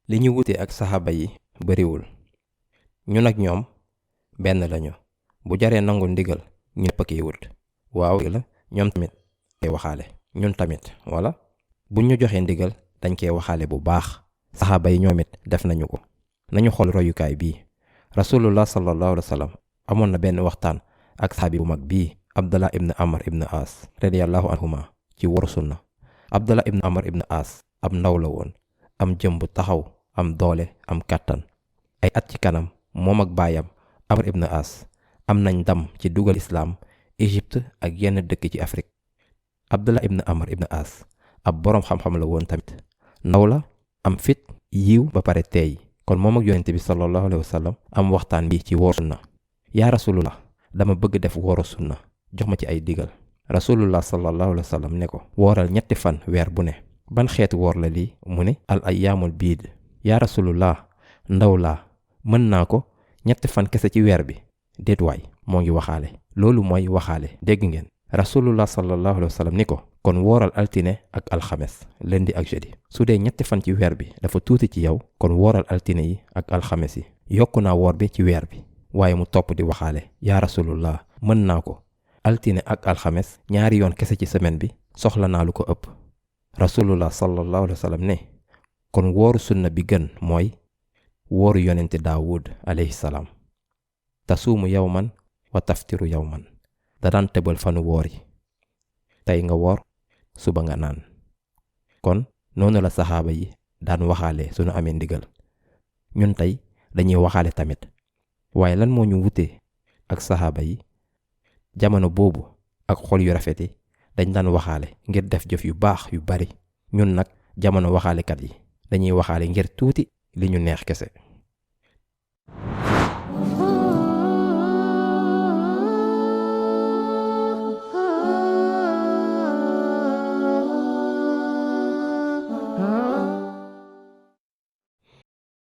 li ñu wute ak saxaaba yi bariwul. ñun ak ñoom benn lañu. bu jaree nangu ndigal ñu ñëpp a kiy wut. waaw la ñoom tamit koy waxaale. ñun tamit wala bu ñu joxee ndigal dañ koy waxaale bu baax. saxaaba yi ñoom it def nañu ko. nañu xool royukaay bii. rasulullah sallallahu alayhi wa sallam amoon na benn waxtaan ak saxaabi bu mag bii Abdallah ibn Amr ibn As radiyallahu anhuma ci waru sunna. Abdallah ibn Amr ibn As ab ndaw la woon, am jëm bu taxaw, am doole, am kàttan. ay at ci kanam moom ak baayam Amr ibn As am nañ ndam ci dugal islaam Égypte ak yenn dëkk ci Afrique. Abdallah ibn Amr ibn As ab boroom xam-xam la woon tamit. ndaw la am fit, yiw ba pare teey. kon moom ak yonent bi sallallahu alayhi wa sallam am waxtaan bi ci wooru sunna. yaa rasulullah dama bëgg def wooru sunna, jox ma ci ay digal. rasulullah sallallahu alayhi wa sallam ne ko wooral 3 fan weer bu ne. ban xeetu woor la lii? mu ne al ayyaamul biid. yaa rasulullah ndaw laa, mën naa ko 3 fan kese ci weer bi? déet waay, moo ngi waxaale. loolu mooy waxaale, dégg ngeen. rasulullah sallallahu alayhi wa sallam ni ko kon wooral altine ak alxames, lundi ak jeudi. su dee 3 fan ci weer bi dafa tuuti ci yow, kon wooral altine yi ak alxames yi. yokku naa woor bi ci weer bi. waaye mu topp di waxaale. yaa rasulullah mën naa ko altine ak alxames 2 yoon kese ci semaine bi, soxla naa lu ko ëpp. rasulullah sallallahu alayhi wa sallam ne kon wooru sunna bi gën mooy wooru yonente daawud alayhi salaam. tasuumu yawman wa taftiru yawman. da daan tëbal fanu woor yi. tey nga woor, suba nga naan. kon noonu la saxaaba yi daan waxaale sunu amee ndigal. ñun tey dañuy waxaale tamit. waaye lan moo ñu wutee ak saxaaba yi? jamono boobu ak xol yu rafet yi dañ daan waxaale ngir def jëf yu baax yu bari. ñun nag jamono waxaalekat yi dañuy waxaale ngir tuuti li ñu neex kese.